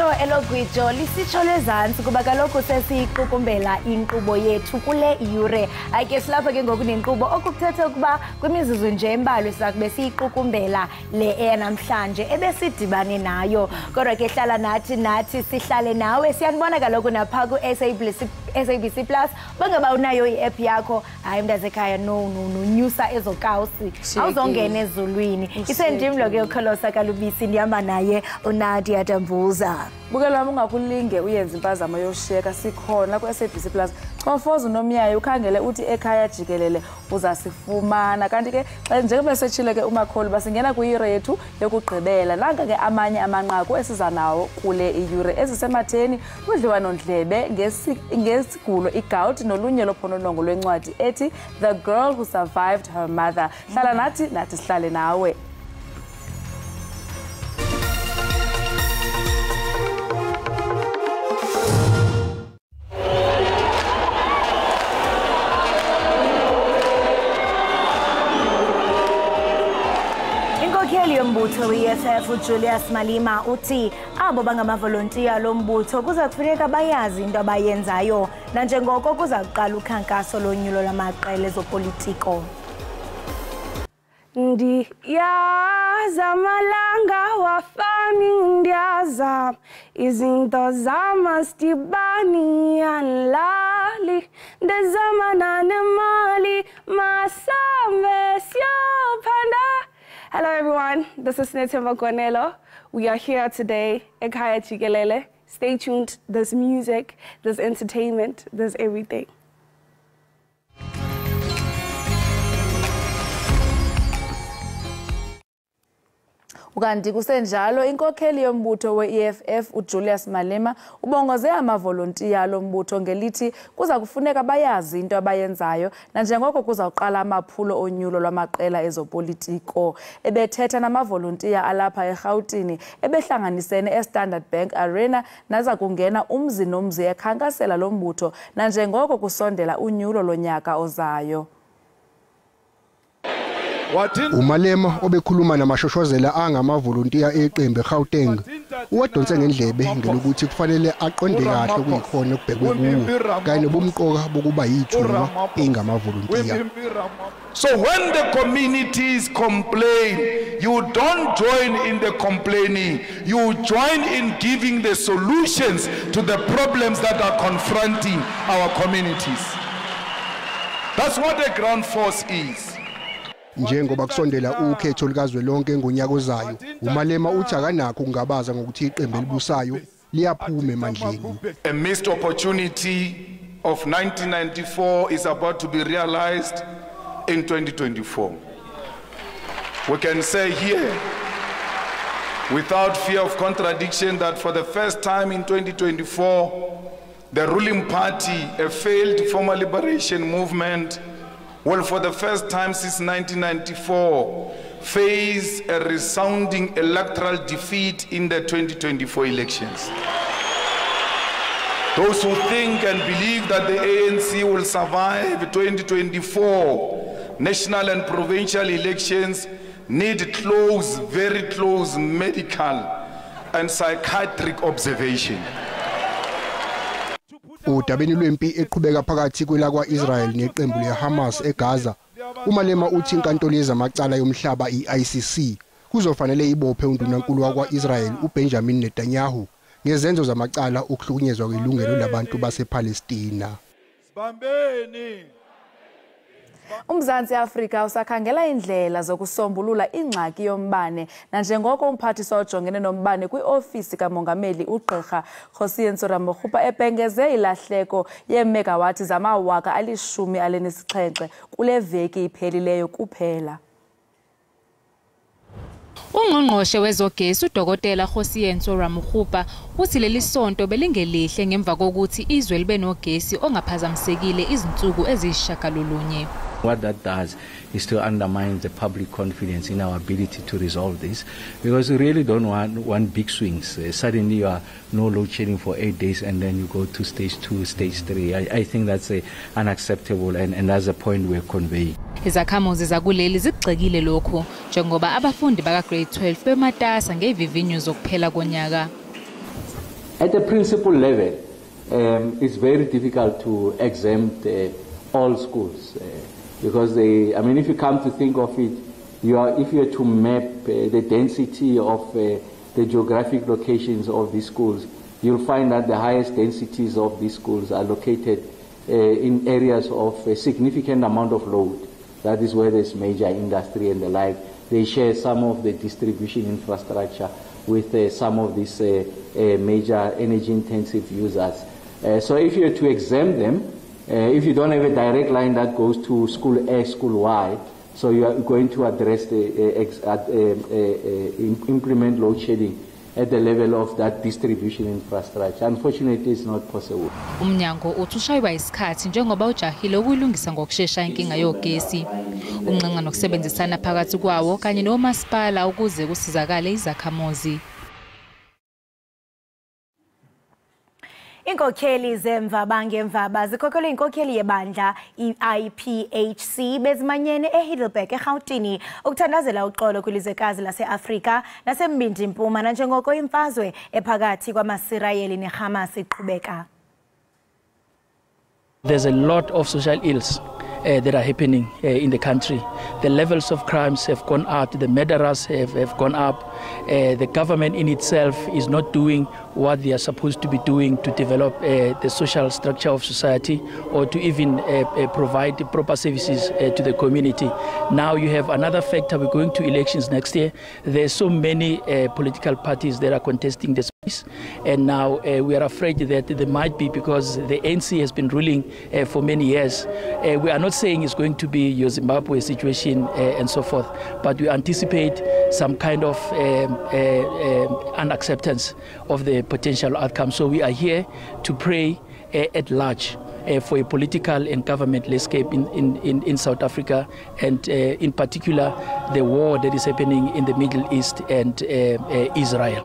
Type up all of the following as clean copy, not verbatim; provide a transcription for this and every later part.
Ixesha elogwityo lisitsho lezantsi kuba kaloku sesiqukumbela inkqubo yethu kule yure. Ayike silapha ke ngoku nenkqubo okuthetha ukuba kwimizuzu nje embalwa sakube siyiqukumbela le namhlanje ebesidibane nayo. Kodwa ke hlala nathi sihlale nawe. Siyanibona kaloku napha ku SABC Plus. Bangaba unayo i-app yakho, hayi mntazi Ekhaya no nyusa ezokawusi. Awuzongena ezulwini. Isendim lo ke ukholosa kalubisi ndihamba naye uNadia Dambuza. Bukela wami ungakulinge uyenza impazamo yoshiyeka sikhona ku SABC Plus. Khofoza unomyayi ukhangele uthi Ekhaya Jikelele uzasifumana. Kanti ke xa njengoba sechile ke umakholi basingena kuyure yethu yokugqibela. Nanga ke amanye amanqaku esiza nawo kule iyure ezisematheni udliwanondlebe ngesigulo igout nolunye lophononongo lwencwadi ethi The Girl Who Survived Her Mother. Hlala nathi sihlale nawe. Yombutho we-EFF Julius Malema uthi abo bangamavolontiya lombutho kuza kufuneka bayazi into abayenzayo nanjengoko kuza kuqala ukhankaso lonyulo lwamaqela ezopolitiko. Ndiyaza malanga wafani ndiyaza izinto zamasdibani anlali ndezamana nemali masambe siyopanda. Hello everyone, this is Netemba Gonelo. We are here today, Ekhaya Jikelele. Stay tuned, there's music, there's entertainment, there's everything. Ukanti kusenjalo inkokheli yombutho we-EFF uJulius Malema ubongoze amavolontiya lombutho ngelithi kuza kufuneka bayazi into abayenzayo nanjengoko kuza kuqala amaphulo onyulo lwamaqela ezopolitiko. Ebethetha namavolontiya alapha eGauteng ebehlanganisene eStandard Bank Arena naza kungena umzi nomzi ekhankasela lombutho nanjengoko kusondela unyulo lonyaka ozayo. uMalema obekhuluma namashoshozela angamavolontiya eqembu eGauteng wadonse ngendlebe ngelokuthi kufanele aqonde kahle ukuyikhona ukubhekwe kuwo kanye nobumqoka bokuba yithuma engamavolontiya. So when the communities complain, you don't join in the complaining, you join in giving the solutions to the problems that are confronting our communities. That's what the ground force is. Njengoba kusondela ukhetho likazwelonke ngonyaka ozayo, uMalema uthi akanakho kungabaza ngokuthi iqembu elibusayo liyaphuma emandleni. A missed opportunity of 1994 is about to be realized in 2024. We can say here, without fear of contradiction, that for the first time in 2024, the ruling party, a failed former liberation movement, will for the first time since 1994 face a resounding electoral defeat in the 2024 elections. Those who think and believe that the ANC will survive 2024 national and provincial elections need close, very close medical and psychiatric observation. Udabeni lwempi eqhubeka phakathi kwelakwa Israel neqembu leHamas eGaza, uMalema uthi inkantolo yezamacala yomhlaba iICC kuzofanele ibophe undunankulu wakwa-Israel uBenjamin Netanyahu ngezenzo zamacala okuhlukunyezwa kwelungelo labantu basePalestina. Umzantsi Afrika usakhangela indlela zokusombulula ingxaki yombane nanjengoko umphathiswa ojongene nombane kwiofisi kamongameli uGqirha Ekhaya ebhengeze ilahleko yeemegawathi zamawaka 17 kule veki iphelileyo kuphela. Ungqongqoshe wezogesi uDokotela Ekhaya uthi leli sonto belingelihle ngemva kokuthi izwe libe nogesi ongaphazamisekile izinsuku eziyishagalolunye. What that does is to undermine the public confidence in our ability to resolve this, because we really don't want big swings. Suddenly you are no load shedding for 8 days and then you go to stage 2, stage 3. I think that's unacceptable and that's the point we're conveying. Izakhamuzi zakuleli zigxekile lokho njengoba abafundi baka grade 12 bematasa ngevivinyo zokuphela konyaka. At the principal level, it's very difficult to exempt all schools because if you come to think of it, if you are to map the density of the geographic locations of these schools, you'll find that the highest densities of these schools are located in areas of a significant amount of load. That is where there's major industry and the like. They share some of the distribution infrastructure with some of these major energy-intensive users. So if you are to exempt them, if you don't have a direct line that goes to school A, school Y, so you are going to address implement load shedding at the level of that distribution infrastructure. Unfortunately, it's not possible. Umnyango uthushayiwa isikhathi njengoba ujahile ukuyilungisa ngokusheshsha inkinga yogesi. Unqanqa nokusebenzisana phakathi kwawo kanye nomasipala ukuze kusizakale izakhamuzi. Inkokheli zemvaba ngemvaba zikhokelwe inkokheli yebandla i-IPHC bezimanyene eHeidelberg eGauteng ukuthandazela uxolo kwilizwekazi lase-Afrika nasembindi mpuma nanjengoko imfazwe ephakathi kwamaSirayeli neHamas iqhubeka. There's a lot of social ills that are happening in the country. The levels of crimes have gone up, the murderers have gone up. The government in itself is not doing what they are supposed to be doing to develop the social structure of society or to even provide the proper services to the community. Now you have another factor, we're going to elections next year. There's so many political parties that are contesting the space, and now we are afraid that there might be, because the ANC has been ruling for many years. We are not saying it's going to be your Zimbabwe situation and so forth, but we anticipate some kind of unacceptance of the potential outcome. So we are here to pray at large for a political and government landscape in South Africa, and in particular the war that is happening in the Middle East and Israel.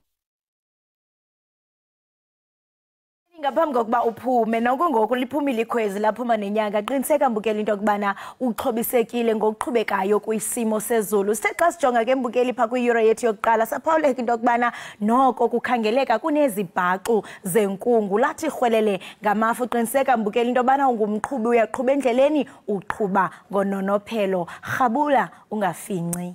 Ngaphambi kokuba uphume nokungoku liphumile ikhwezi laphuma nenyanga qiniseka mbukeli into kubana uxhobisekile ngokuqhubekayo kwisimo sezulu. Sithe xa sijonga ke mbukeli pha kwi-euro yethu yokuqala saphawuleka into kubana noko kukhangeleka kunezibhaqu zenkungu lathi rhwelele ngamafu. Qiniseka mbukeli into bana ungumqhubi uyaqhuba endleleni uqhuba ngononophelo, rhabula ungafinci.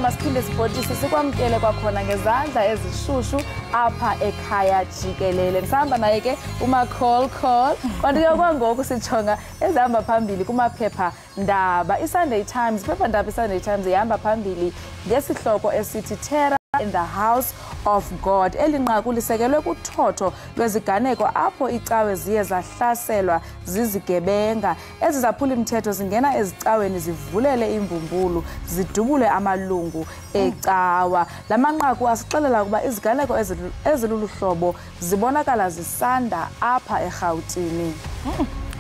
Masiphinde sibhotise sikwamkele kwakhona ngezandla ezishushu apha ekhaya Jikelele. Nisahamba naye ke call kanti ke kwangoku sijonga ezihamba phambili kumaphepha ndaba. iSunday Times, phepha ndaba iSunday Times ihamba phambili ngesihloko esithi Terror in the House of God. Elinqaku lisekelwe kuthotho lweziganeko apho icawe ziye zahlaselwa zizigebenga. Ezizaphula imithetho zingena ezicaweni zivulele imbumbulu zidubule amalungu ecawa. Lamanqaku asixelela ukuba iziganeko eziluluhlobo zibonakala zisanda apha eGauteng.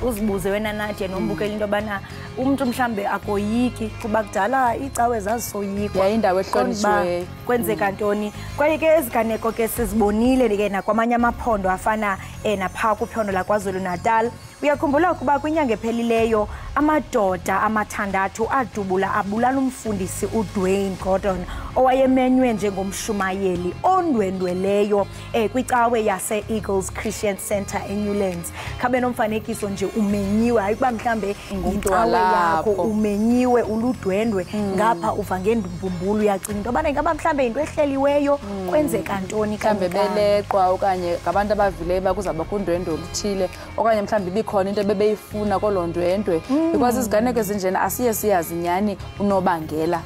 Uzibuze wena Nadia nombukeli into bana umuntu mhlambe akoyiki kuba kudala icawe zazisoyikwa indawo ehlonishwe kwenzeka ntoni. Kwaye ke eziganeko ke sizibonile ke nakwamanye amaphondo afana napha kuphondo laKwaZulu Natal. Uyakhumbula ukuba kwinyanga ephelileyo amadoda amathandathu adubula abulala umfundisi uDwayne Gordon owayemenywe njengomshumayeli ondwendweleyo kwicawe yase Eagles Christian Center eNewlands. Khabe nomfanekiso nje umenyiwe hayi kuba mhlambe incawe yakho umenyiwe uludwendwe ngapha uva ngendumbumbulu uyacinga into yobana ingaba mhlambe into ehleliweyo kwenzeka ntoni mhlambe beleqwa okanye ngabantu abavileyo bakuzaba kundwendwe oluthile okanye mhlambe ibikhona into bebeyifuna kolondwendwe because iziganeko ezinjena asiye siyazi nyani unobangela.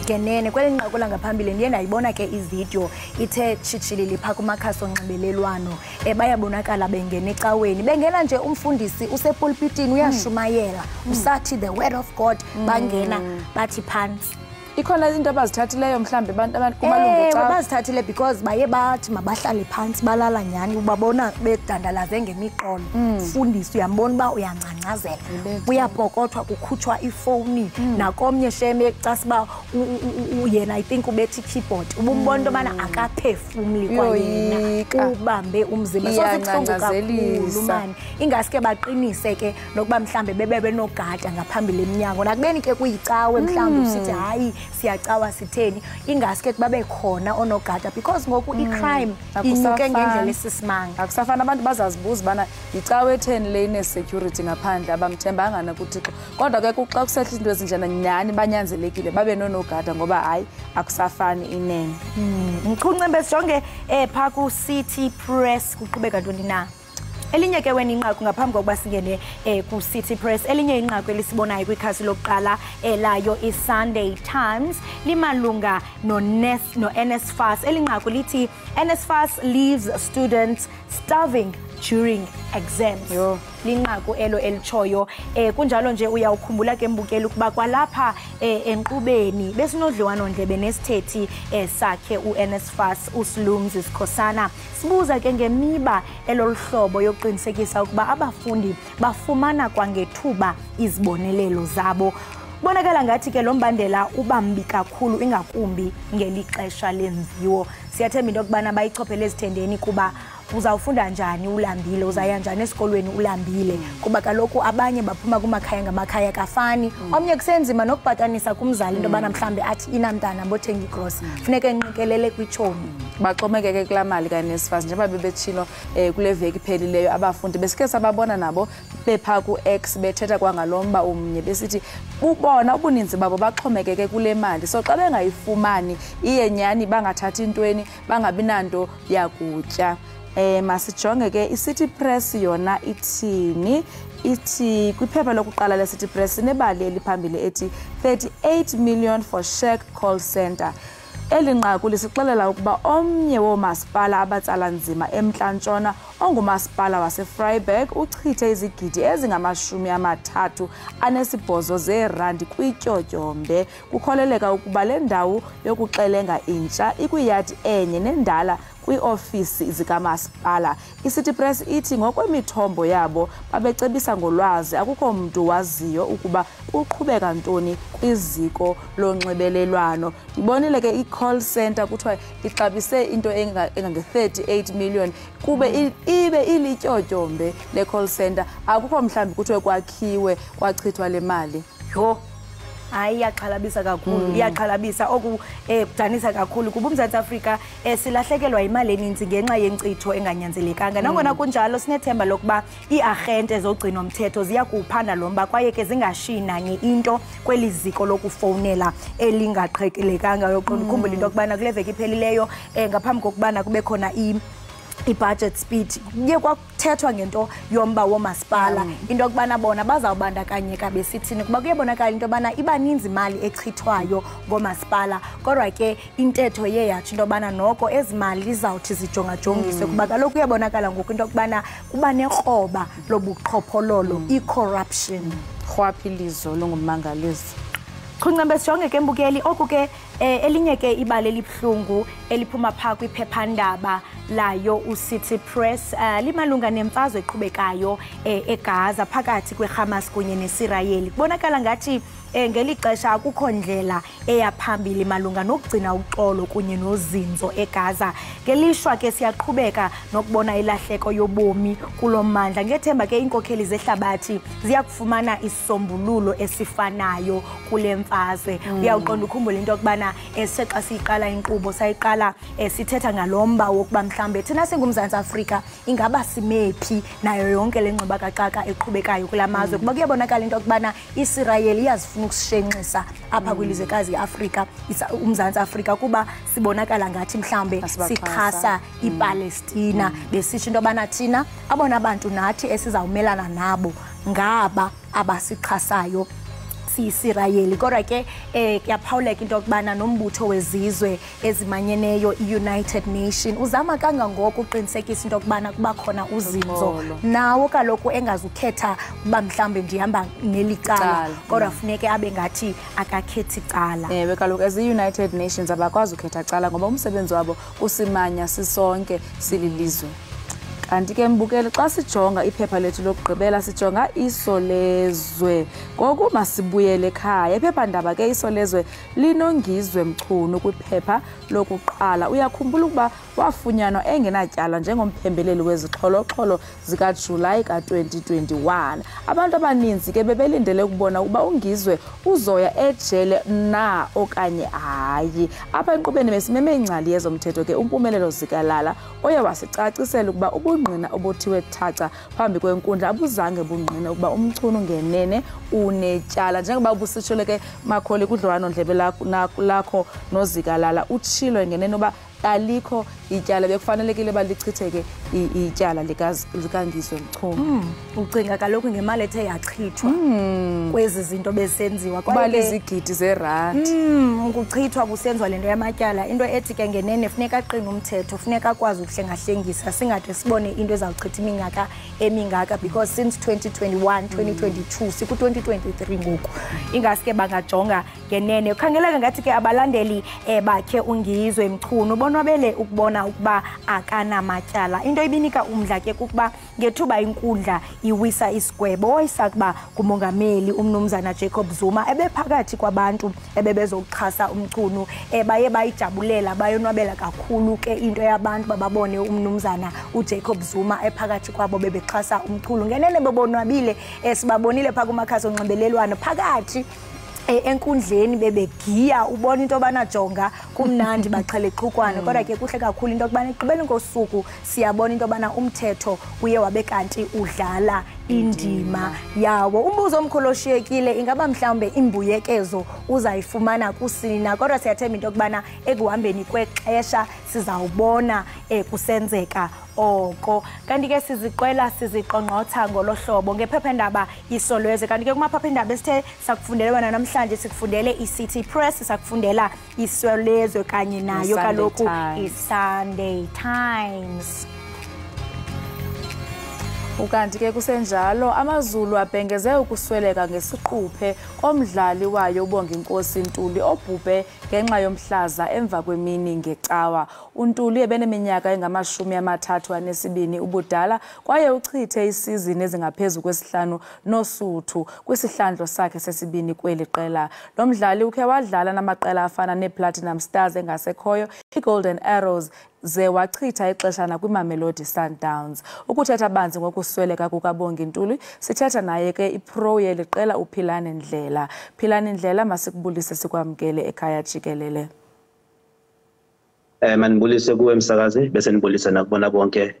Ngenene kweli nqaku langaphambili ndiye ndayibona ke ivideo ithe tshitshilili pha kumakhasi onxibelelwano bayabonakala bengena ecaweni bengena nje umfundisi usepulpitini uyashumayela usathi the word of God bangena bathi phansi. Ikhona into abazithathileyo mhlambe abantu kumalungu ecawe bazithathile because baye bathi mabahlale phansi balala nyani ubabona bedandalaze ngemiqolo umfundisi uyambona uba uyancangcazela uyapokothwa kukhutshwa ifowuni nakomnye sheme ecasiba yena I think ubethi keyboard ubumbona into yobana akaphefumli kwayena ubambe umzimba sokuhlungu mani ingaske baqinise ke nokuba mhlambe bebenogada ngaphambili eminyango nakubeni ke kuyicawe mhlambe usithi hayi siyacawa sitheni ingaske babe khona onogada because ngoku icrime inyuke ngendlela esisimanga akusafana abantu bazazibuza bana icawe etheni le ine security ngaphandle abamthembanga nakuThixo kodwa ke xa kusehla into ezinjena nyani banyanzelekile babe nonogada ngoba hayi akusafani inene. Mkhunqembe sijonge pha ku City Press kuqhubeka ntoni na elinye ke wena inqaku ngaphambi kokuba singene ku City Press elinye inqaku elisibonayo kwikhasi lokuqala layo iSunday Times limalunga no NSFAS elinqaku lithi NSFAS leaves students starving during exams. Linqaku elo elichoyo kunjalo nje uyawukhumbula ke mbukela ukuba kwalapha enkqubeni besinodliwano ndlebe nesithethi sakhe uNSFAS uSlumzi Sikhosana sibuza ke ngemiba eloluhlobo yokuqinisekisa ukuba abafundi bafumana kwangethuba izibonelelo zabo. Bonakala ngathi ke lo mbandela ubambi kakhulu ingakumbi ngelixesha lemviwo. Siyathemba into yokubana bayichophele ezithendeni kuba uzawufunda njani ulambile uzaya njani esikolweni ulambile kuba kaloku abanye baphuma kumakhaya ngamakhaya kafani omnye kusenzima nokubhatanisa kumzali into yobana mhlambe athi inamntana bothenga igross funeka enqikelele kwitshomi baxomekeke kulaa mali kaNSFAS njengoba bebetshilo kule veki iphelileyo abafundi besikhe sababona nabo bepha ku-X bethetha kwangalomba umnye besithi ubona ubuninzi babo baxhomekeke kule mali so xa bengayifumani iye nyani bangathathi intweni bangabi nanto yakutya. Masijonge ke iCity Press yona ithini ithi kwiphepha lokuqala leCity Press nebali eliphambili ethi 38 million for Shek call center. Elinqaku lisixelela ukuba omnye woomasipala abatsala nzima eMntla-Ntshona ongumasipala waseVryburg uchithe izigidi ezingama-38 zeerandi kwityotyombe kukholeleka ukuba le ndawo yokuxelenga intsha ikwiyadi enye nendala kwiofisi zikamasipala. iCity Press ithi ngokwemithombo yabo babecebisa ngolwazi akukho mntu waziyo ukuba uqhubeka ntoni kwiziko lonxibelelwano. Ndibonile ke i-call center kuthiwa ixabise into engange-38 million kube ibe ilityotyombe le-call center akukho mhlawumbi kuthiwe kwakhiwe kwachithwa le mali. Hayi iyaqhalabisa kakhulu iyaqhalabisa okudanisa kakhulu kuba uMzantsi Afrika silahlekelwa imali eninzi ngenxa yenkcitho enganyanzelekanga nangona kunjalo sinethemba lokuba iiarhente zogcino mthetho ziyakuphanda lo mba kwaye ke zingashiyi nanye into kweli ziko lokufowunela elingaqhelekanga yoqonda ukhumbula into yokubana kule veki iphelileyo ngaphambi kokubana kube khona i-budget speed kuye kwakuthethwa ngento yomba womasipala into yokubana bona bazawubandakanyeka besithini kuba kuyabonakala into yobana iba ninzi imali echithwayo ngomasipala kodwa ke intetho ye yathi into yobana noko ezi mali lizawuthi zijongajongiswe kuba kaloku kuyabonakala ngoku into yokubana kuba nekroba lobuqhophololo i-corruption rhwaphilizo lungumangaliso. Khunqembe sijonge ke mbukeli oku ke elinye ke ibali elibhlungu eliphuma pha kwiphephandaba layo uCity Press limalunga nemfazwe eqhubekayo eGaza phakathi kweHamas kunye neIsrael. Kubonakala ngathi ngelixesha akukho ndlela eyaphambili malunga nokugcina uxolo kunye nozinzo eGaza. Ngelishwa ke siyaqhubeka nokubona ilahleko yobomi kulommandla ngethemba ke inkokheli zehlabathi ziyakufumana isombululo esifanayo kule mfazwe. Uyawuqonda ukhumbula into yokubana sexa siyiqala inkqubo sayiqala sithetha ngalomba wokuba mhlambe thina singumzantsi Afrika ingaba simephi nayo yonke le ngxubakaxaka eqhubekayo kulamazwe kuba kuyabonakala into yokubana Israel iyazifuna ukushenxisa apha kwilizwekazi iAfrika umzantsi Afrika kuba sibonakala ngathi mhlambe sixhasa iPalestina besisho into yobana thina abona abantu nathi esizawumelana nabo ngaba abasixhasayo siIsrael. Kodwa ke kuyaphawuleka into yokubana nombutho wezizwe ezimanyeneyo United Nations uzama kangangoko uqinisekisa into yokubana kuba khona uzinzo nawo kaloku engazukhetha kuba mhlambe ndihamba nelicala kodwa funeke abe ngathi akakhethi icala. Ewe kaloku as United Nations abakwazi ukhetha icala ngoba umsebenzi wabo usimanya sisonke sililizwe. Kanti ke mbukele xa sijonga iphepha lethu lokugqibela sijonga isolezwe. Ngoku masibuyele ekhaya. Iphephandaba ke isolezwe linongizwe mchunu kwiphepha lokuqala. Uyakhumbula ukuba wafunyanwa engenatyala njengomphembeleli wezixholo-xholo zikaJulayi ka-2021. Abantu abaninzi ke bebelindele ukubona ukuba ungizwe uzoya ejele na okanye hayi. Apha enkqubeni besimeme ingcali yezomthetho ke umpumelelo zikalala oye wasicacisela ukuba ubungqina obuthiwe thaca phambi kwenkundla abuzange bungqina ukuba umchunu ngenene unetyala. Njengoba ubusitshole ke Makholi kudliwano-ndlebe lakho nozikalala utshilo ngenene uba alikho ityala bekufanelekile balichitheke ityala likangizwe mchunu. Ucinga kaloku ngemali ethe yachithwa kwezi zinto besenziwa kuba lezigidi zerandi ukuchithwa kusenziwa lento yamatyala into ethi ke ngenene funeka aqine umthetho funeka akwazi ukuhlengahlengisa singade sibone into ezawuchitha iminyaka emingaka because since 2021 2022 siku 2023 ngoku ingaske bangajonga ngenene. Ukhangeleka ngathi ke abalandeli bakhe ungizwe mchunu bonwabele ukubona ukuba akanamatyala. Into ibinika umdla ke kukuba ngethuba inkundla iwisa isigwebo oyisakuba ngumongameli umnumzana Jacob Zuma ebephakathi kwabantu ebebezokuxhasa umchunu baye bayijabulela bayonwabela kakhulu ke into yabantu bababone umnumzana uJacob Zuma ephakathi kwabo bebexhasa umchulu. Ngenene bebonwabile sibabonile pha kumakhasi onxibelelwano phakathi enkundleni bebegiya ubona into yobana jonga kumnandi baxhele exhukwane kodwa ke kuhle kakhulu into yokubana ekugqibeleni kosuku siyabona into yobana umthetho uye wabe kanti udlala indima yawo. Umbuzo omkhulu oshiyekile ingaba mhlawumbe imbuyekezo uzayifumana kusina kodwa siyathemba into yokubana ekuhambeni kwexesha sizawubona kusenzeka oko. Kanti ke siziqwela siziqongqotha ngolohlobo ngephephandaba isolezwe. Kanti ke kumaphephandaba esithe sakufundela wena namhlanje sikufundele iCity Press sakufundela isolezwe kanye nayo kaloku iSunday Times. Ukanti ke kusenjalo amaZulu abhengeze ukusweleka ngesiquphe komdlali wayo ubonga inkosi Ntuli obhubhe ngenxa yomhlaza emva kwemini ngecawa. uNtuli ebeneminyaka engama-32 ubudala kwaye uchithe isizini ezingaphezulu kwesihlanu nosuthu kwisihlandlo sakhe sesibini kweli qela. Lo mdlali ukhe wadlala namaqela afana nePlatinum Stars engasekhoyo, iGolden Arrows ze wachitha ixeshana kwiMamelodi Sundowns. Ukuthetha banzi ngokusweleka kukabonga Ntuli sithetha naye ke ipro yeli qela uPhilane Ndlela. Philane Ndlela masikubulise sikwamkele ekhaya Jikelele. Manibulise kuwe msakazi bese nibulisa nakubona bonke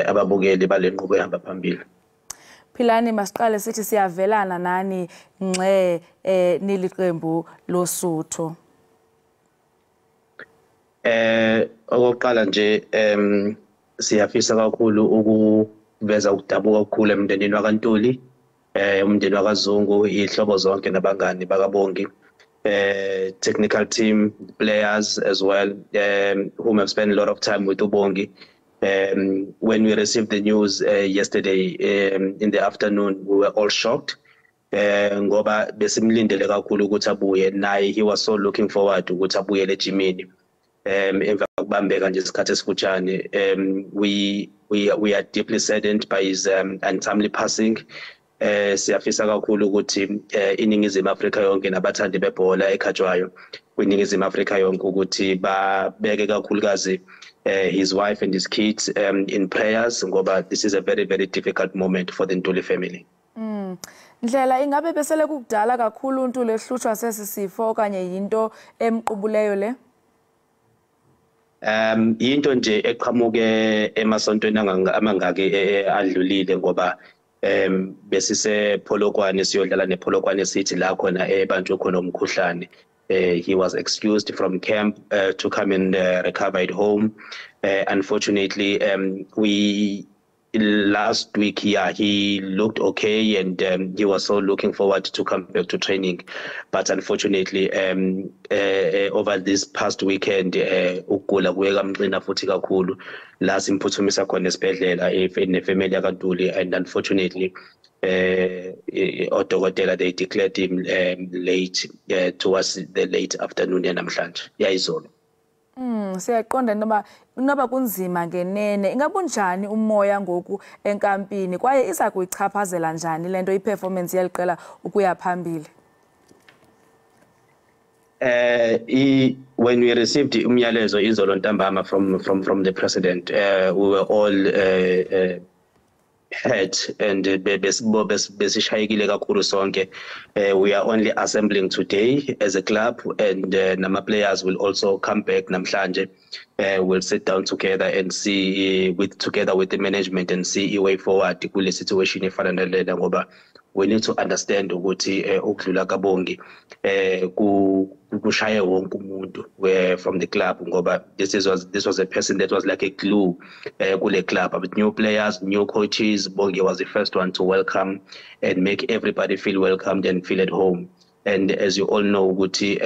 ababukeli bale nkqubo ehamba phambili. Philane masiqale sithi siyavelana nani ngxe niliqembu losuthu. Okokuqala nje siyafisa kakhulu ukuveza ukudabuka okukhulu emndenini wakaNtuli umndeni wakaZungu ihlobo zonke nabangani bakabongi technical team players as well whom have spent a lot of time with Ubongi. When we received the news yesterday in the afternoon we were all shocked ngoba besimlindele kakhulu ukuthi abuye naye. He was so looking forward ukuthi abuyele ejimini emva kokubambeka nje isikhathi esifutshane. We are deeply saddened by his untimely passing. Siyafisa kakhulu ukuthi iningizimu Afrika yonke nabathandi bebhola ekhatywayo kwiningizimu Afrika yonke ukuthi babeke kakhulukazi his wife and his kids in prayers, ngoba this is a very, very difficult moment for the Ntuli family. Ndlela ingabe besele kukudala kakhulu uNtuli ehlutshwa sesisifo okanye yinto emqubuleyo le? Into nje eqhamuke emasontweni amangaki adlulile, ngoba besise Polokwane siyodlala nePolokwane City la khona ebanjwe khona umkhuhlane. He was excused from camp to come and recover at home. Unfortunately, last week he looked okay, and he was so looking forward to come back to training, but unfortunately over this past weekend ukugula kuye kamncina futhi kakhulu la simphuthumisa khona esibhedlela nefamily yakantuli, and unfortunately odokotela they declared him late towards the late afternoon yanamhlanje yayizolo. Siyaqonda noba kunzima ngenene. Ingabe unjani umoya ngoku enkampini kwaye iza kuyichaphazela njani lento iperformance yeliqela ukuya phambili? When we received umyalezo izolo ntambama from the president, we were all hurt and besishayekile kakhulu sonke. We are only assembling today as a club, and nama players will also come back namhlanje. We'll sit down together and see together with the management and see a way forward kule situation efana nalena, ngoba we need to understand ukuthi ukudlula kaBongi kushaye wonke umuntu from the club, ngoba this was a person that was like a glue kule club. With new players, new coaches, Bongi was the first one to welcome and make everybody feel welcomed and feel at home. And as you all know, Guti,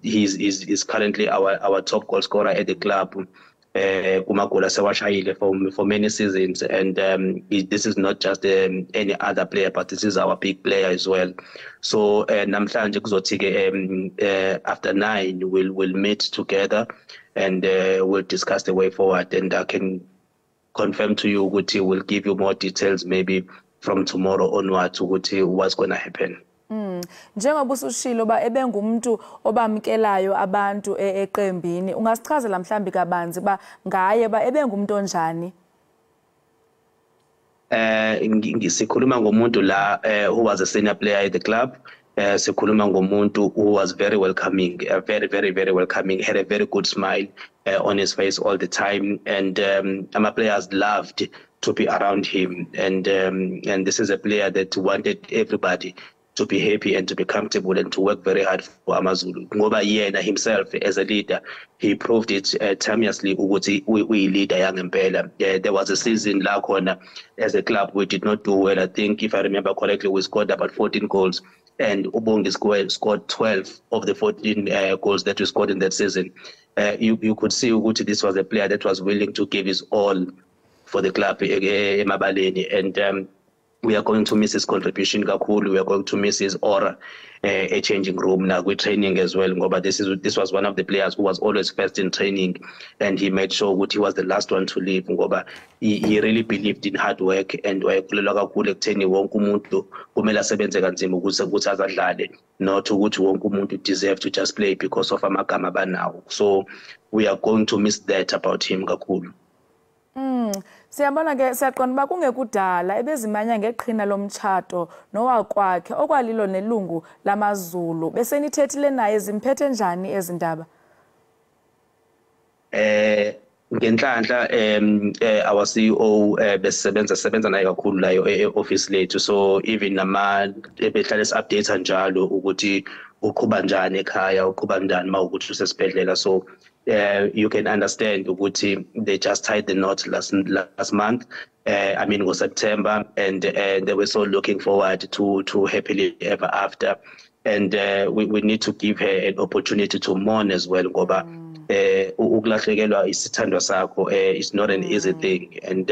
he's currently our top goal scorer at the club. For many seasons, and this is not just any other player, but this is our big player as well. So namhlanje kuzothi after 9 we'll meet together and we'll discuss the way forward, and I can confirm to you ukuthi we'll give you more details maybe from tomorrow onwards ukuthi what's going to happen. Njengoba usushilo ba ebengumuntu obamkelayo abantu eqembini, ungasichazela mhlambi kabanzi ba ngaye ba ebengumuntu onjani? Ngisikhuluma ngomuntu la who was a senior player at the club. Sikhuluma ngomuntu who was very welcoming, very, very, very welcoming, had a very good smile on his face all the time, and our players loved to be around him, and this is a player that wanted everybody to be happy and to be comfortable and to work very hard for AmaZulu. Ngoba yena himself as a leader, he proved it timelessly ukuthi we leader young impela. There was a season la khona as a club we did not do well. I think if I remember correctly, we scored about 14 goals, and Ubongi scored 12 of the 14 goals that we scored in that season. You could see ukuthi this was a player that was willing to give his all for the club emabaleni, and we are going to miss his contribution kakhulu. We are going to miss his aura a changing room now with training as well, ngoba this was one of the players who was always first in training, and he made sure that he was the last one to leave, ngoba he really believed in hard work, and wayekholelwa kakhulu ekutheni wonke umuntu kumele asebenze kanzima ukuthi azadlale, not ukuthi wonke umuntu deserve to just play because of amagama banawo. So we are going to miss that about him kakhulu. Siyabona ke siyaqonda ba kungekudala ebezimanya ngeqhina lomtshato nowakwakhe okwalilo nelungu lamaZulu. Besenithethile naye zimphethe njani ezindaba? Ngenhlanhla our CEO besebenza naye kakhulu la e-office lethu, so even nama behlala update njalo ukuthi uqhuba njani ekhaya, uqhuba njani mawukuthi usesibhedlela. So you can understand ukuthi they just tied the knot last month, I mean was September, and they were so looking forward to happily ever after, and we need to give her an opportunity to mourn as well, ngoba ukulahlekelwa isithandwa sakho is not an easy thing, and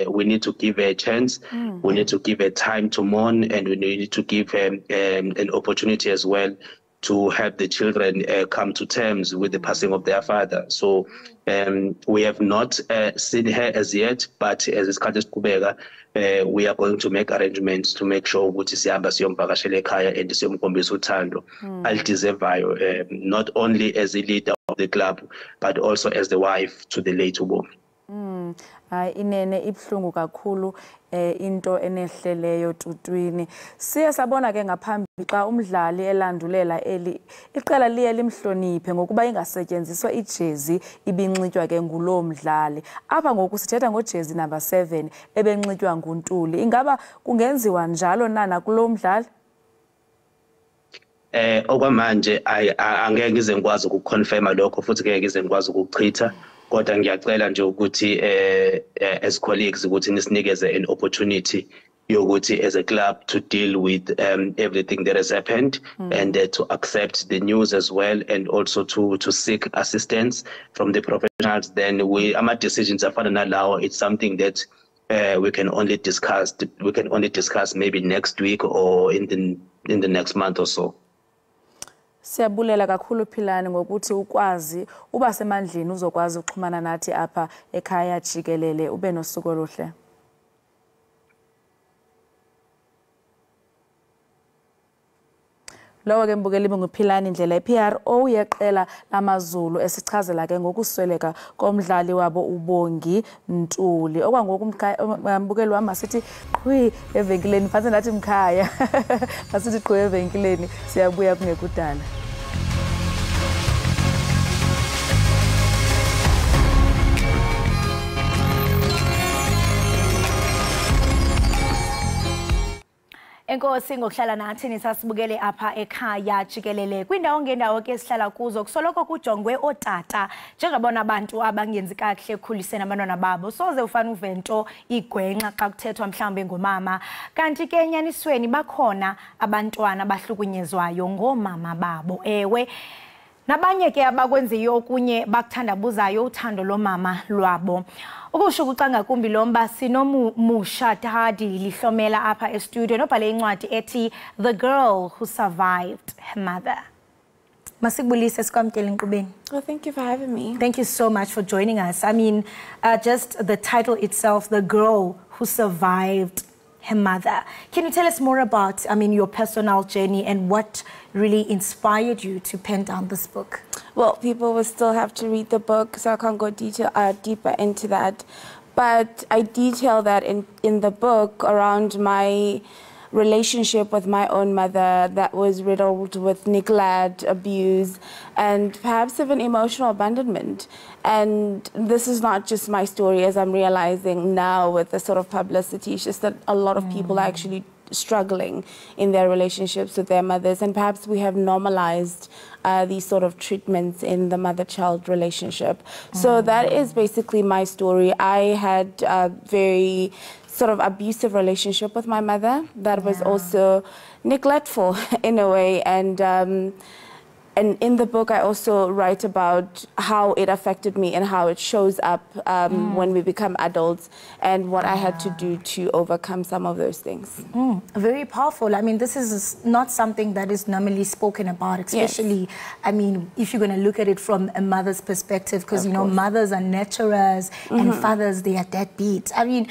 we need to give her a chance. We need to give her time to mourn, and we need to give her an opportunity as well to help the children come to terms with the passing of their father. So we have not seen her as yet, but as isikhathi siqhubeka, we are going to make arrangements to make sure ukuthi sihamba siyomvakashela ekhaya and siyomkhombisa uthando alideservayo, not only as a leader of the club but also as the wife to the late ubomi. Inene ibhlungu kakhulu into enehleleyo Tutwini. Siye sabona ke ngaphambi xa umdlali elandulela eli iqela liye limhloniphe ngokuba ingasetyenziswa ijezi ibinxitywa ke ngulo mdlali. Apha ngoku sithetha ngojezi number 7 ebenxitywa nguNtuli. Ingaba kungenziwa njalo na kulo mdlali? Okwamanje angeke ngize ngikwazi ukuconfirma lokho futhi ngeke ngize ngikwazi ukuchitha. Kodwa ngiyacela nje ukuthi as colleagues ukuthi nisinikeze an opportunity yokuthi as a club to deal with everything that has happened and to accept the news as well, and also to seek assistance from the professionals. Then our decisions are final now. It's something that we can only discuss. We can only discuss maybe next week or in the next month or so. Siyabulela kakhulu Philani ngokuthi ukwazi uba semandleni uzokwazi ukuxhumana nathi apha ekhaya Jikelele. Ube nosuku oluhle. Lowo ke mbukeli benguphilani indlela iPRO yeqela lamaZulu esichazela ke ngokusweleka komdlali wabo uBongi Ntuli. Okwangoku mbukeli wami sithi qhwi evenkileni phansi nathi mkhaya. Asithi qhwi evenkileni siyabuya kungekudala. Enkosi ngokuhlala nathi nisasibukele apha ekhaya Jikelele. Kwindawo ngendawo ke sihlala kuzo kusoloko kujongwe otata njengabona abantu abangenzi kakuhle ekhuliseni abantwana babo. Soze ufana uvento igwenxa xa kuthethwa mhlawumbe ngomama. Kanti ke enyanisweni bakhona abantwana bahlukunyezwayo ngomama babo. Ewe nabanye ke abakwenziyo okunye bakuthandabuzayo uthando lomama lwabo. Ukusho ukucanga kumbi lomba sinomusha Tadi lihlomela apha e-studio nobhale incwadi ethi The Girl Who Survived Her Mother. Masikubulise sikwamkele enkqubeni. Well, thank you for having me. Thank you so much for joining us. I mean, just the title itself, The Girl Who Survived Her Mother. Can you tell us more about, I mean, your personal journey and what really inspired you to pen down this book? Well, people will still have to read the book, so I can't go deeper into that. But I detail that in the book around my relationship with my own mother that was riddled with neglect, abuse, and perhaps even emotional abandonment. And this is not just my story, as I'm realizing now with the sort of publicity. It's just that a lot of people are actually struggling in their relationships with their mothers, and perhaps we have normalized these sort of treatments in the mother-child relationship. So that is basically my story. I had a very sort of abusive relationship with my mother that was also neglectful in a way, and in the book I also write about how it affected me and how it shows up when we become adults, and what I had to do to overcome some of those things. Very powerful. I mean, this is not something that is normally spoken about, especially, I mean, if you're going to look at it from a mother's perspective, because, you know, mothers are nurturers and fathers, they are deadbeats. I mean,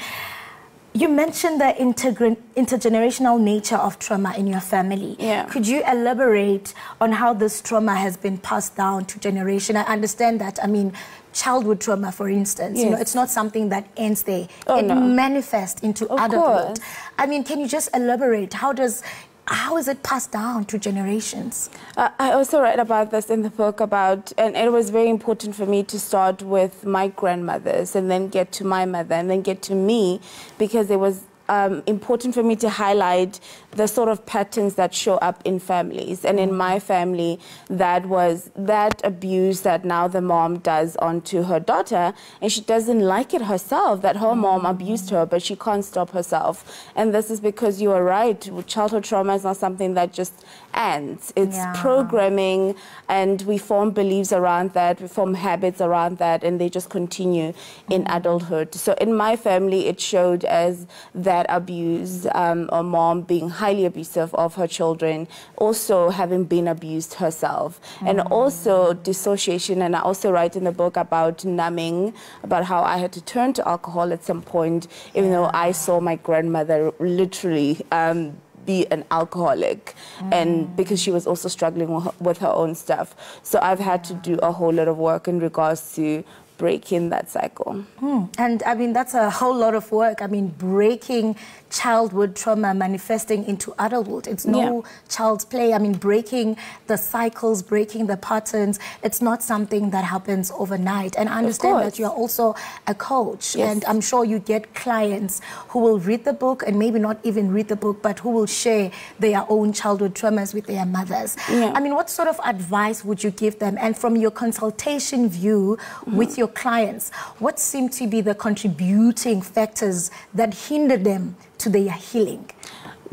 you mentioned the intergenerational nature of trauma in your family. Could you elaborate on how this trauma has been passed down to generation? I understand that, I mean, childhood trauma, for instance, you know, it's not something that ends there. It manifests into adulthood. I mean, can you just elaborate? How is it passed down to generations? I also write about this in the book about, and it was very important for me to start with my grandmothers and then get to my mother and then get to me, because there was important for me to highlight the sort of patterns that show up in families. And in my family, that was that abuse that now the mom does onto her daughter, and she doesn't like it herself, that her mom abused her, but she can't stop herself. And this is because you are right, childhood trauma is not something that just ends. It's programming, and we form beliefs around that, we form habits around that, and they just continue in adulthood. So in my family, it showed as that abuse, or mom being highly abusive of her children, also having been abused herself, and also dissociation. And I also write in the book about numbing, about how I had to turn to alcohol at some point, even though I saw my grandmother literally be an alcoholic, and because she was also struggling with her own stuff. So I've had to do a whole lot of work in regards to breaking that cycle. And I mean, that's a whole lot of work. I mean, breaking childhood trauma manifesting into adulthood. It's no child's play. I mean, breaking the cycles, breaking the patterns, it's not something that happens overnight. And I understand that you're also a coach, and I'm sure you get clients who will read the book and maybe not even read the book, but who will share their own childhood traumas with their mothers. I mean, what sort of advice would you give them? And from your consultation view with your clients, what seem to be the contributing factors that hinder them to their healing?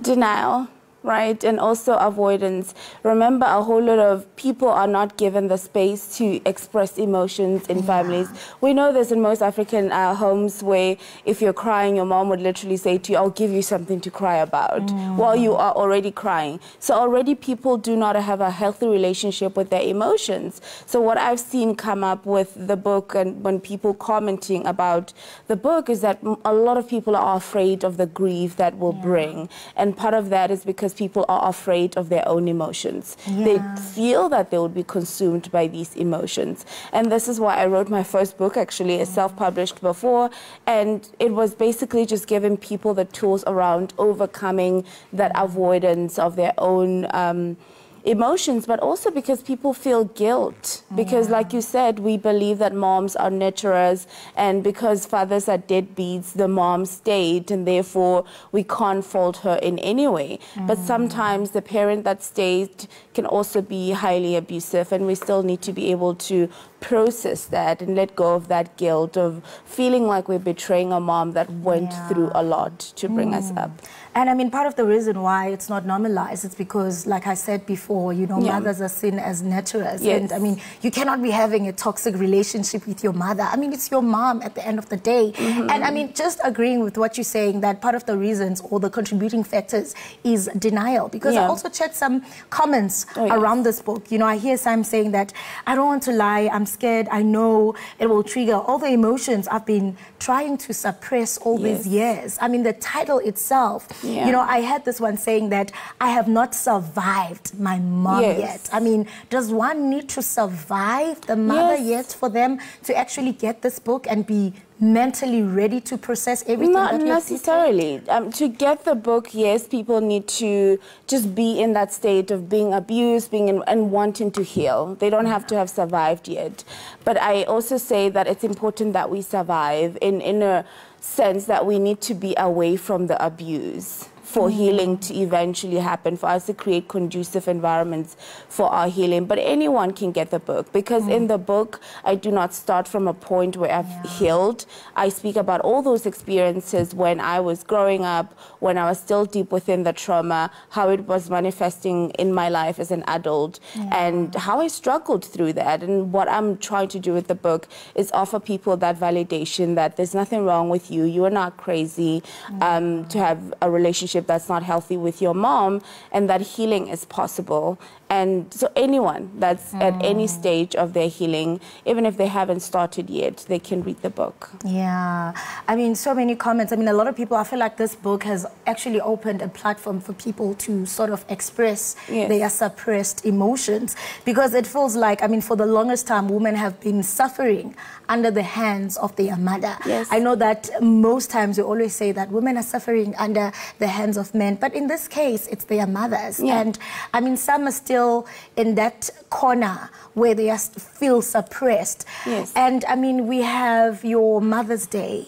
Denial, right? And also avoidance. Remember, a whole lot of people are not given the space to express emotions in families. We know this in most African homes, where if you're crying, your mom would literally say to you, I'll give you something to cry about, while you are already crying. So already people do not have a healthy relationship with their emotions. So what I've seen come up with the book, and when people commenting about the book, is that a lot of people are afraid of the grief that will bring. And part of that is because people are afraid of their own emotions. They feel that they will be consumed by these emotions. And this is why I wrote my first book, actually, it's self-published before, and it was basically just giving people the tools around overcoming that avoidance of their own emotions, but also because people feel guilt. Because like you said, we believe that moms are nurturers, and because fathers are deadbeats, the mom stayed, and therefore we can't fault her in any way. But sometimes the parent that stayed can also be highly abusive, and we still need to be able to process that and let go of that guilt of feeling like we're betraying a mom that went through a lot to bring us up. And I mean, part of the reason why it's not normalized is because, like I said before, you know, mothers are seen as nurturers. And I mean, you cannot be having a toxic relationship with your mother. I mean, it's your mom at the end of the day. And I mean, just agreeing with what you're saying, that part of the reasons or the contributing factors is denial. Because I also checked some comments around this book. You know, I hear some saying that I don't want to lie, I'm scared, I know it will trigger all the emotions I've been trying to suppress all these years. I mean, the title itself, you know, I had this one saying that I have not survived my mom yet. I mean, does one need to survive the mother yet for them to actually get this book and be mentally ready to process everything? Not necessarily. To get the book, yes, people need to just be in that state of being abused, and wanting to heal. They don't have to have survived yet. But I also say that it's important that we survive in a sense that we need to be away from the abuse for healing to eventually happen, for us to create conducive environments for our healing. But anyone can get the book, because in the book, I do not start from a point where I've healed. I speak about all those experiences when I was growing up, when I was still deep within the trauma, how it was manifesting in my life as an adult, and how I struggled through that. And what I'm trying to do with the book is offer people that validation that there's nothing wrong with you. You are not crazy to have a relationship that's not healthy with your mom, and that healing is possible. And so anyone that's at any stage of their healing, even if they haven't started yet, they can read the book. Yeah, I mean, so many comments. I mean, a lot of people, I feel like this book has actually opened a platform for people to sort of express their suppressed emotions, because it feels like, I mean, for the longest time, women have been suffering under the hands of their mother. I know that most times we always say that women are suffering under the hands of men, but in this case, it's their mothers. And I mean, some are still still in that corner where they feel suppressed. Yes. And I mean, we have your Mother's Day,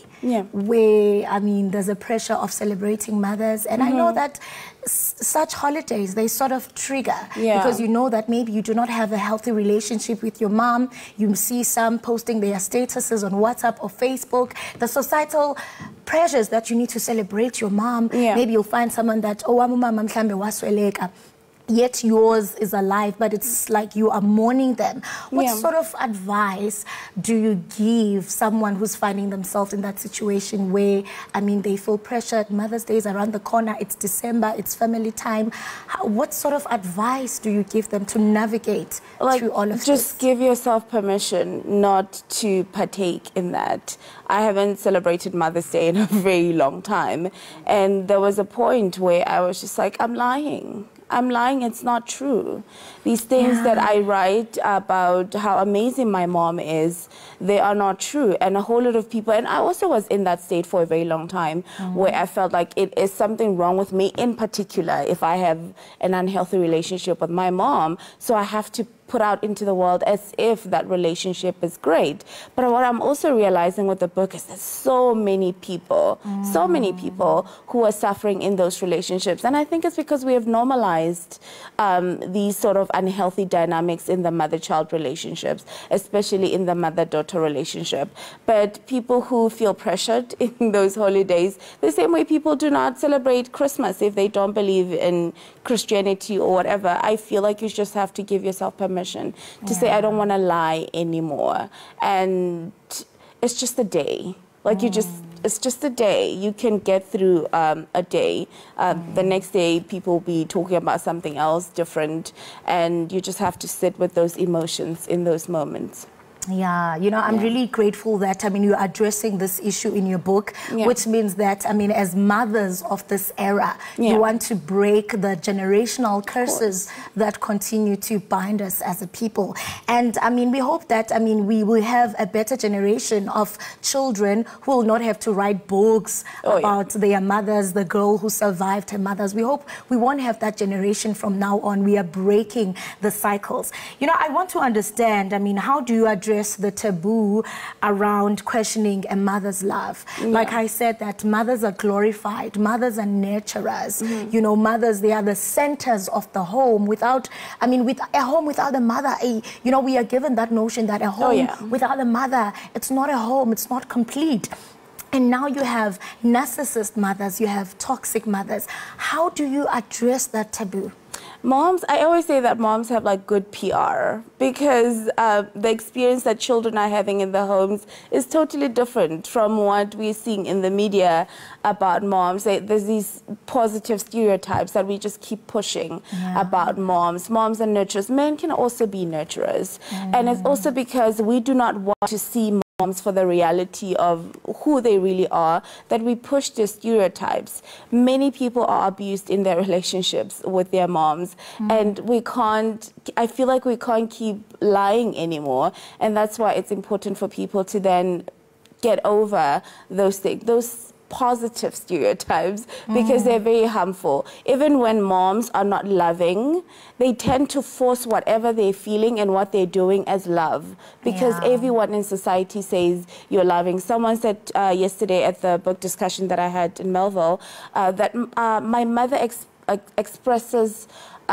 where, I mean, there's a pressure of celebrating mothers. And I know that such holidays, they sort of trigger because you know that maybe you do not have a healthy relationship with your mom. You see some posting their statuses on WhatsApp or Facebook. The societal pressures that you need to celebrate your mom. Maybe you'll find someone that, oh, mama mhlambe wasweleka, yet yours is alive, but it's like you are mourning them. What sort of advice do you give someone who's finding themselves in that situation where, I mean, they feel pressured, Mother's Day is around the corner, it's December, it's family time. What sort of advice do you give them to navigate through all of this? Just give yourself permission not to partake in that. I haven't celebrated Mother's Day in a very long time. And there was a point where I was just like, I'm lying. I'm lying, it's not true. These things that I write about how amazing my mom is, they are not true. And a whole lot of people, and I also was in that state for a very long time, where I felt like it is something wrong with me in particular if I have an unhealthy relationship with my mom. So I have to put out into the world as if that relationship is great. But what I'm also realizing with the book is there's so many people who are suffering in those relationships. And I think it's because we have normalized these sort of unhealthy dynamics in the mother-child relationships, especially in the mother-daughter relationship. But people who feel pressured in those holidays, the same way people do not celebrate Christmas if they don't believe in Christianity or whatever, I feel like you just have to give yourself permission to say, I don't want to lie anymore. And it's just a day. Like it's just a day. You can get through a day. The next day, people will be talking about something else different. And you just have to sit with those emotions in those moments. Yeah, you know, I'm really grateful that, I mean, you're addressing this issue in your book, which means that, I mean, as mothers of this era, you want to break the generational curses that continue to bind us as a people. And, I mean, we hope that, I mean, we will have a better generation of children who will not have to write books about their mothers, the girl who survived her mothers. We hope we won't have that generation from now on. We are breaking the cycles. You know, I want to understand, I mean, how do you address the taboo around questioning a mother's love? Like I said, that mothers are glorified, mothers are nurturers. You know, mothers, they are the centers of the home. Without, I mean, with a home without a mother, you know, we are given that notion that a home without a mother, it's not a home, it's not complete. And now you have narcissist mothers, you have toxic mothers. How do you address that taboo? Moms, I always say that moms have like good PR because the experience that children are having in the homes is totally different from what we're seeing in the media about moms. There's these positive stereotypes that we just keep pushing about moms. Moms are nurturers. Men can also be nurturers. And it's also because we do not want to see moms for the reality of who they really are, that we push the stereotypes. Many people are abused in their relationships with their moms, and we can't, I feel like we can't keep lying anymore, and that's why it's important for people to then get over those things, those positive stereotypes, because they're very harmful. Even when moms are not loving, they tend to force whatever they're feeling and what they're doing as love, because everyone in society says you're loving. Someone said yesterday at the book discussion that I had in Melville that my mother expresses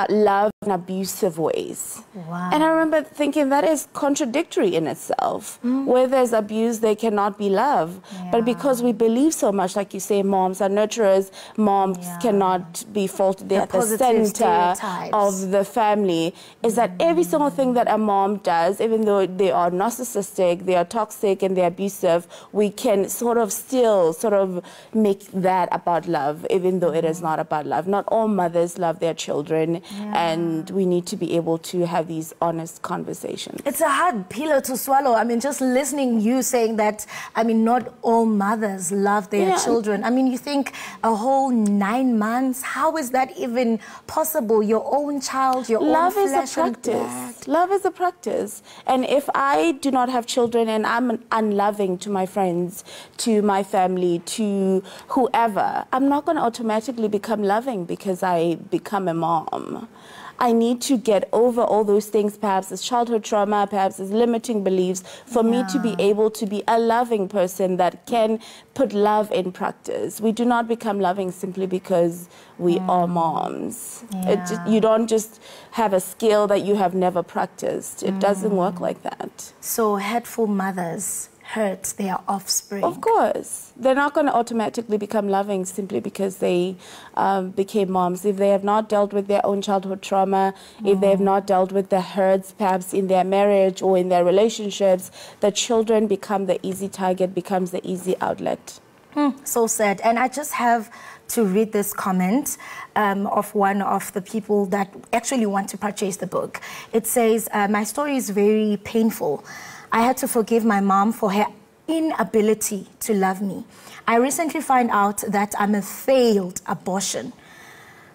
love in abusive ways. Wow. And I remember thinking that is contradictory in itself. Where there's abuse, there cannot be love. But because we believe so much, like you say, moms are nurturers, moms cannot be faulted. They're at the center of the family. Is that every single thing that a mom does, even though they are narcissistic, they are toxic, and they're abusive, we can still make that about love, even though it is not about love. Not all mothers love their children. And we need to be able to have these honest conversations. It's a hard pill to swallow. I mean, just listening you saying that, I mean, not all mothers love their children. I mean, you think a whole 9 months, how is that even possible? Your own child, your own flesh and blood. Love is a practice. And if I do not have children and I'm unloving to my friends, to my family, to whoever, I'm not going to automatically become loving because I become a mom. I need to get over all those things, perhaps as childhood trauma, perhaps as limiting beliefs, for me to be able to be a loving person that can put love in practice. We do not become loving simply because we are moms. You don't just have a skill that you have never practiced. It doesn't work like that. So hateful mothers hurt their offspring. Of course. They're not going to automatically become loving simply because they became moms. If they have not dealt with their own childhood trauma, if they have not dealt with the hurts perhaps in their marriage or in their relationships, the children become the easy target, becomes the easy outlet. So sad. And I just have to read this comment of one of the people that actually want to purchase the book. It says, my story is very painful. I had to forgive my mom for her inability to love me. I recently found out that I'm a failed abortion.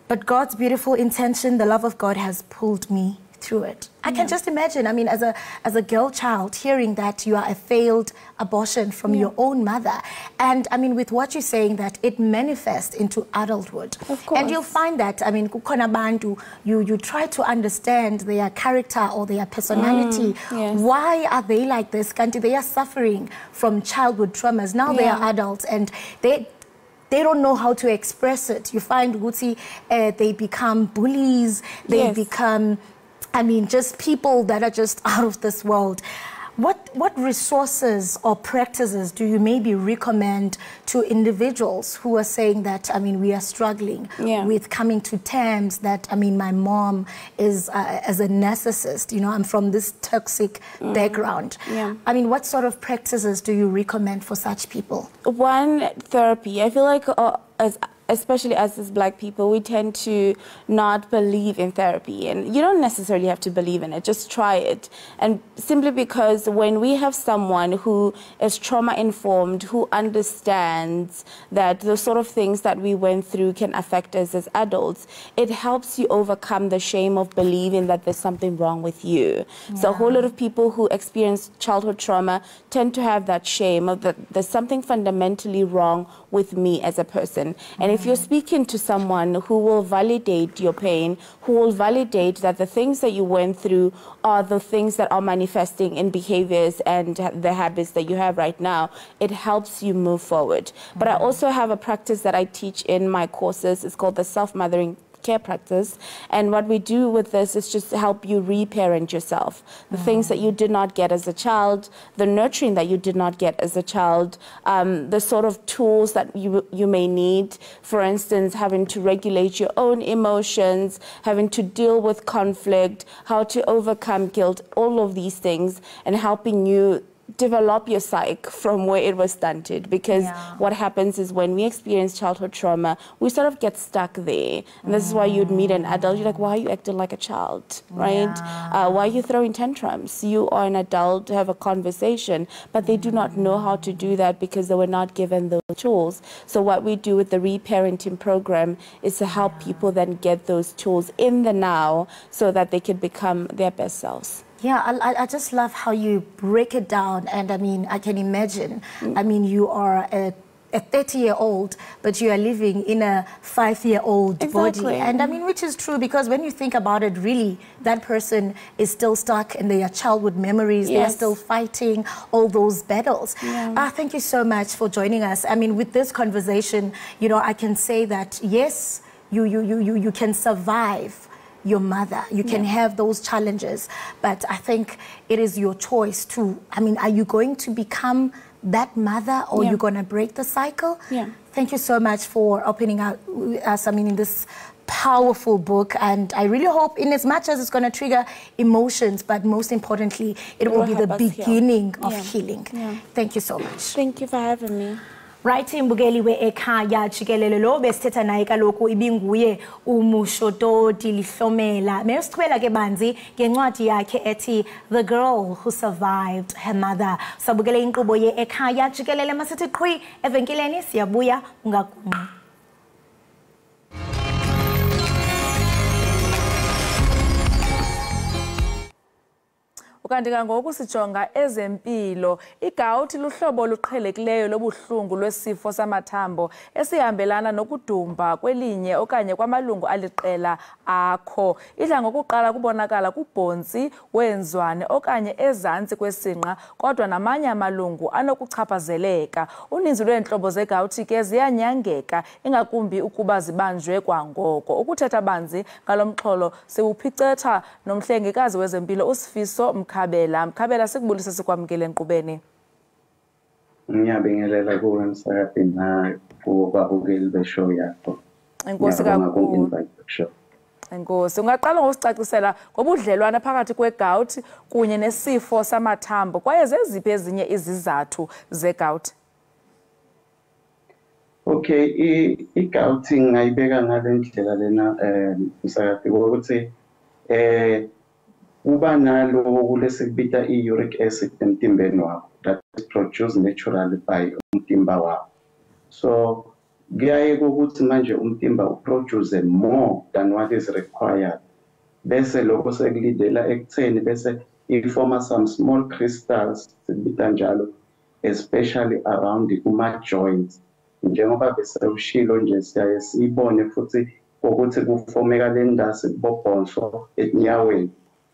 But God's beautiful intention, the love of God, has pulled me through it. I can just imagine, I mean, as a girl child, hearing that you are a failed abortion from your own mother. And I mean, with what you're saying, that it manifests into adulthood. Of course. And you'll find that, I mean, kukhona bantu, you try to understand their character or their personality. Why are they like this? Kanti they are suffering from childhood traumas. Now they are adults and they don't know how to express it. You find Guti, they become bullies, they become, I mean, just people that are just out of this world. What resources or practices do you maybe recommend to individuals who are saying that, I mean, we are struggling with coming to terms that, I mean, my mom is as a narcissist, you know, I'm from this toxic background. I mean, what sort of practices do you recommend for such people? One, therapy. I feel like especially us as Black people, we tend to not believe in therapy. And you don't necessarily have to believe in it, just try it. And simply because when we have someone who is trauma-informed, who understands that the sort of things that we went through can affect us as adults, it helps you overcome the shame of believing that there's something wrong with you. So a whole lot of people who experience childhood trauma tend to have that shame of that there's something fundamentally wrong with me as a person. And if you're speaking to someone who will validate your pain, who will validate that the things that you went through are the things that are manifesting in behaviors and the habits that you have right now, it helps you move forward. But I also have a practice that I teach in my courses. It's called the self-mothering care practice, and what we do with this is just help you reparent yourself. The things that you did not get as a child, the nurturing that you did not get as a child, the sort of tools that you may need, for instance, having to regulate your own emotions, having to deal with conflict, how to overcome guilt, all of these things, and helping you develop your psyche from where it was stunted. Because what happens is when we experience childhood trauma, we sort of get stuck there. And this is why you'd meet an adult, you're like, why are you acting like a child, right? Why are you throwing tantrums? You are an adult, have a conversation, but they do not know how to do that because they were not given those tools. So what we do with the reparenting program is to help people then get those tools in the now so that they can become their best selves. Yeah, I just love how you break it down. And I mean, I can imagine, I mean, you are a 30-year-old, but you are living in a 5-year-old body. And I mean, which is true, because when you think about it, really, that person is still stuck in their childhood memories. They are still fighting all those battles. Thank you so much for joining us. I mean, with this conversation, you know, I can say that, yes, you can survive your mother. You can have those challenges, but I think it is your choice to, I mean, are you going to become that mother, or you're going to break the cycle? Thank you so much for opening up us, I mean, in this powerful book, and I really hope, in as much as it's going to trigger emotions, but most importantly, it will be the beginning of healing. Thank you so much. Thank you for having me. Right, imbukeli we Ekhaya Jikelele lo besithetha naye kaloku ibinguye umushototi lihlomela. Mesichwela ke banzi ngencwadi yakhe ethi The Girl Who Survived Her Mother. Sabukele inkqubo ye Ekhaya Jikelele, masithi qhwi evenkileni, siyabuya ungagungqi. Ukanti kangoku sijonga ezempilo, igawuti luhlobo oluqhelekileyo lobuhlungu lwesifo samathambo esihambelana nokudumba kwelinye okanye kwamalungu aliqela akho. Idla ngokuqala kubonakala kubhontsi wenzwane okanye ezantsi kwesinqa, kodwa namanye amalungu anokuchaphazeleka. Uninzi lweentlobo zegawuti ke ziyanyangeka, ingakumbi ukuba zibanjwe kwangoko. Ukuthetha banzi ngalo mxholo siwuphicetha nomhlengikazi wezempilo uSifiso Mkhabela, sikubulisa sikwamkele enkqubeni. Ngiyabingelela kuwe msakade na kubabukeli beshow yakho. Enkosi kakhulu. Enkosi, ungaqala ngosicacisela ngobudlelwane phakathi kwegawuti kunye nesifo samathambo kwaye zeziphi ezinye izizathu zegawuti? Okay, igawuti ngayibeka ngale ndlela lena msakade ukuthi uba nalo kulesikubita i-uric acid emtimbeni wakho that is produced naturally by umtimba wakho. So kuyaye ukuthi manje umtimba uproduce more than what is required. Bese lokho sekulidela ekutheni bese ifoma some small crystals sikubita njalo, especially around kuma joints. Njengoba bese ushilo nje siyaye sibone futhi ukuthi kufomeka lendasi kubobhonso enyaweni.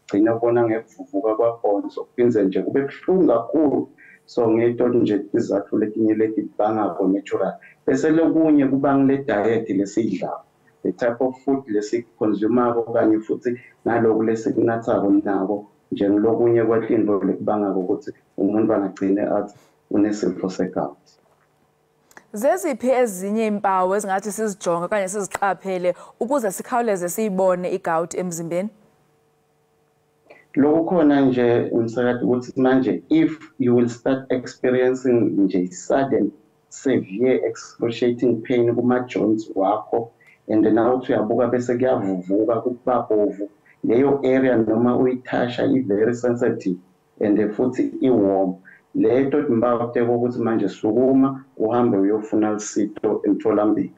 Gcina ubona ngekuvuvuka kwabhonso kuphinze nje kube buhlungu kakhulu. So ngento nje izathu letinye letibanga natural. Bese lokunye kuba ngile diet lesidlayo, the type of food lesiconsume okanye futhi naloko lesikunathako nako njengokunye kwatinto lekubanga ukuthi umuntu angagcine athi unesifo segawuti. Zeziphi ezinye impawu ezingathi sizijonge okanye siziqaphele ukuze sikhawuleze siyibone igawuti emzimbeni? Lokho khona nje umsakade ukuthi manje if you will start experiencing nje sudden severe excruciating pain kuma joints wakho and then awuthi uyabuka bese kuyavuvuka kuba bovu leyo area noma uyithasha i very sensitive and futhi i warm, leto imbawu ukuthi manje sukuma uhambe uyofuna usito emtholampilo.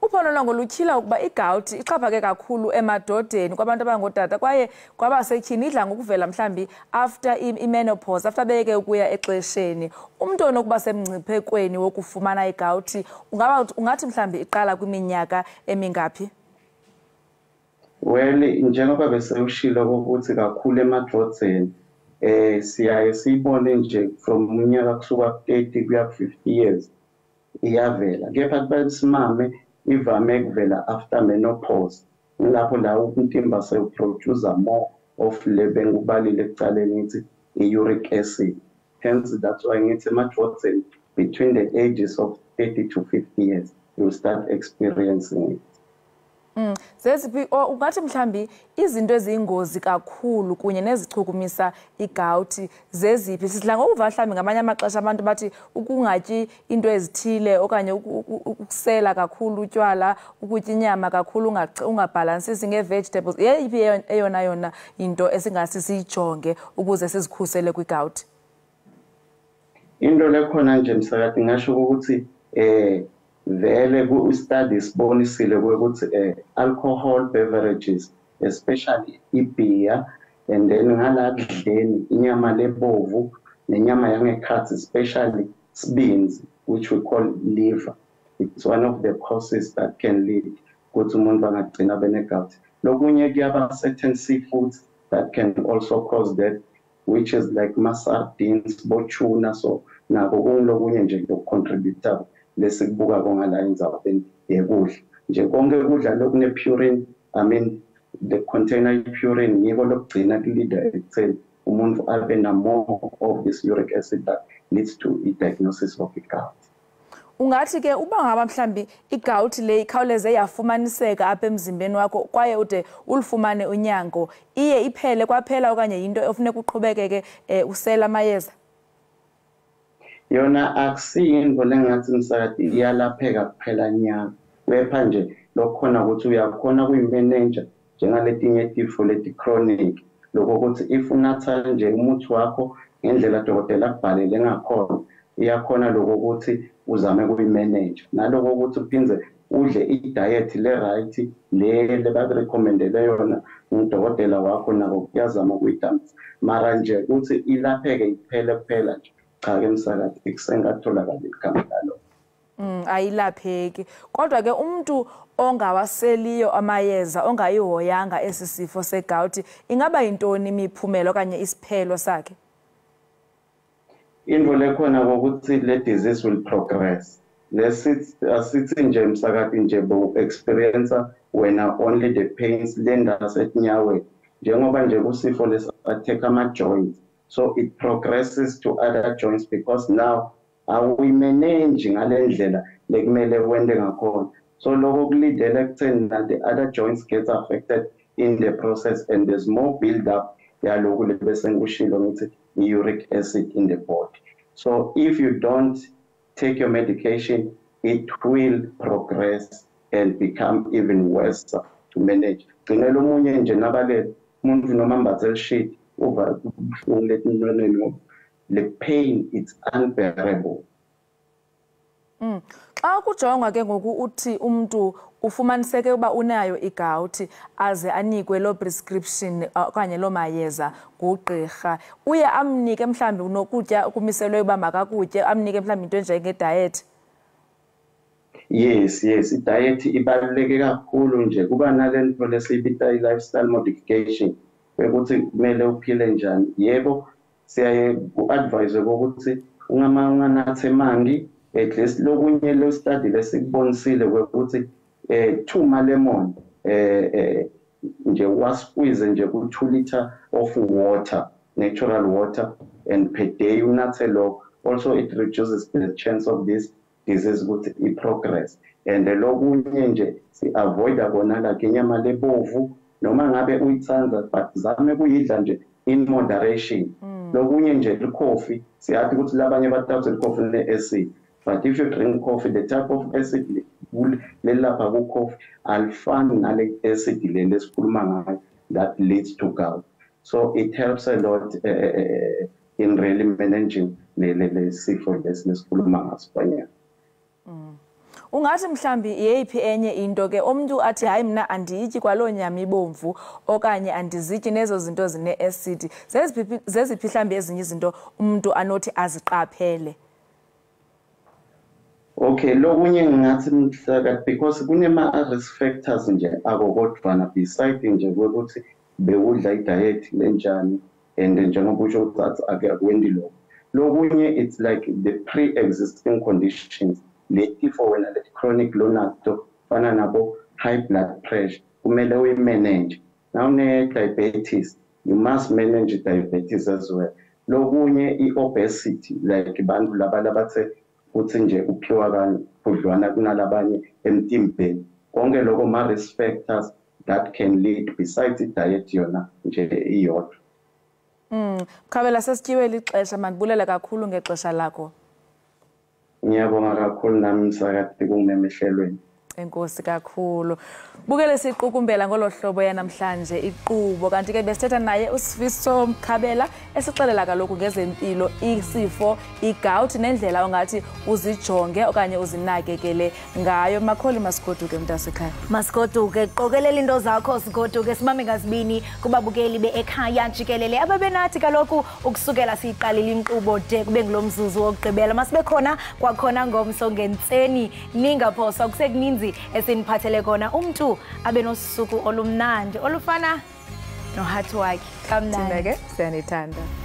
Uphononongo lutyhila ukuba igawuti ixhaphake kakhulu emadodeni kwabantu abangootata kwaye kwabasetyhini idla ngokuvela mhlambi after i-menopause, after beyeke ukuya exesheni. Umntu onokuba semngciphekweni wokufumana igawuti ungathi mhlambi iqala kwiminyaka emingaphi? Well, njengoba bese ushilo ukuthi kakhulu emadodeni siyaye siyibone nje from unyaka kusuka 30 kuya 50 years iyavela. Kepha kubesimame ivame kuvela after menopause. Lapho la umtimba sewuproduce more of lebe ngubalile ekucaleni ngithi i-uric acid. Hence that's why ngithi emadodeni between the ages of 30 to 50 years you start experiencing it. Zeziphi ungathi mhlambi izinto eziyingozi kakhulu kunye nezichukumisa igawuti zeziphi? Sidla ngokuva mhlambi ngamanye amaxesha abantu bathi ukungatyi into ezithile okanye ukusela kakhulu utywala, ukutya inyama kakhulu, ungabhalansisi nge-vegetables. Yeyiphi eyona into esingasi siyijonge ukuze sizikhusele kwigawuti? Into lekhona nje msakade ngasho ukuthi vele ku-study sibonisile ukuthi alcohol beverages especially beer and then ngaladleni inyama lebovu nenyama yangekhathi especially sibinzi which we call liver, it's one of the causes that can lead ukuthi umuntu angagcina benegawuti. Lokunye kuyaba certain seafoods that can also cause that, which is like sardines, bochuna, so nako kunlokunye nje lokucontribute lesikubuka kongala endzabeni yekudla nje konke kudla lokune purine, I mean the container purine yiko lokugcina kulida ekutheni umuntu abe na more of this uric acid that leads to a diagnosis of gout. Ungathi ke uba ngaba mhlambi igawuti le ikhawuleze yafumaniseka apha emzimbeni wakho kwaye ude ulifumane unyango, iye iphele kwaphela okanye into efuneka uqhubekeke usela amayeza? Yona akusiyinto lengathi msakade iyalapheka kuphela nyanga, kepha nje lokhona ukuthi uyakhona kuyi-manager njengaletinye tifo leti-chronic, lokho ukuthi if unatha nje umuthi wakho ngendlela dokotela akubhalele ngakhona iyakhona lokho ukuthi uzame kuyimanage naloko ukuthi uphindze udle i-diet le-right le bakurecommendele yona ngudokotela wakho nako kuyazama ukuyidambisa mara nje ukuthi ilapheke iphele kuphela nje cha-ke msakathi kusengatholakala igama lalo. Ayilapheki kodwa ke umuntu ongawaseliyo amayeza ongayihoyanga esi sifo segawuti ingaba yintoni imiphumela okanye isiphelo sakhe? Into lekhona ukuthi le disease will progress. Asithi nje msakathi nje bo experience wena only the pains lenda setnyaweni njengoba nje kusifo lesi-attack ama-joints, so it progresses to other joints because now awuyimanage ngale ndlela lekumele wende ngakhona, so lokho kulidela ekutheni na the other joints get affected in the process and there's more build up yalokhu lebese ngikushilo ngithi uric acid in the body. So if you don't take your medication, it will progress and become even worse to manage. Gcinela omunye nje nabale umuntu noma mbathel sheet over the pain, it's unbearable. Xa kujongwa ke ngoku uthi umuntu ufumaniseke uba unayo igawuti aze anikwe lo prescription okanye lo mayeza ngugqirha, uye amnike mhlambi nokutya kumiselwe uba makakutye, amnike mhlambi into njenge-diet? Yes, i-diet ibaluleke kakhulu nje kuba nale nto lesiyibita i-lifestyle modification bekuthi kumele uphile njani. Yebo siyaye ku-advise ukuthi unganathe mangi, at least lokunye lo study lesikubonisile ukuthi 2 ma-lemon nje wasqueeze nje ku-2 liter of water, natural water, and per day unathe lokho. Also it reduces the chance of this disease ukuthi i-progress. And lokunye nje si-avoida kona like inyama lebovu noma ngabe uyithanda but zame kuyidla nje in moderation. Lokunye nje i-coffee siyathi ukuthi labanye bathatha i-coffee ne-acid, but if you drink coffee the type of acid lelapha ku-coffee alifani nale acid le lesikhuluma ngayo that leads to gout. So it helps a lot in really managing le sifo lesikhuluma ngaso. Ungathi mhlambi yeyiphi enye into ke umuntu athi hayi mina andiyityi kwalo nyama ibomvu okanye andizityi nezo zinto zine-acid, zeziphi mhlambi ezinye izinto umuntu anothi aziqaphele? Okay, lokunye ngingathi mhlaka because kunema-risk factors nje akokodwana beside nje ukuthi bewudla i-diet lenjani and njengoba usho ukuthi akwendi lokho. Lokunye it's like the pre-existing conditions letifo wena le chronic lonato fana nabo high blood pressure kumele uyimanage. Now ne-diabetes, you must manage diabetes as well. Lokunye i-obesity like bantu labathe ukuthi nje uphiwa kudlwana kunalabanye emtimbeni. Konke lokho ma-risk factors that can lead besides i-diet yona nje iyodwa. Khabela sesityiwe lixesha, mandibulela kakhulu ngexesha lakho. Ngiyabonga kakhulu nami msakathi kungemehlelweni. Enkosi kakhulu. Bukele siqukumbela ngolo hlobo yanamhlanje iqubo, kanti ke besithetha naye uSifiso Mkhabela esixelela kaloku ngezempilo, isifo igawuti nendlela ongathi uzijonge okanye uzinakekele ngayo. Makholi masigoduke mntasekhaya. Masigoduke, qokelela into zakho sigoduke, simame ngazibini kubabukeli be-Ekhaya Jikelele ababenathi kaloku ukusukela siyiqalile inkqubo de kube ngulomzuzu wokugqibela. Masibe khona kwakhona ngomso ngentseni, ningaphoswa kusekuninzi esiniphathele kona, umuntu abe nosuku olumnandi olufana nohathi wakhe kamnandi. Thina ke siyanithanda.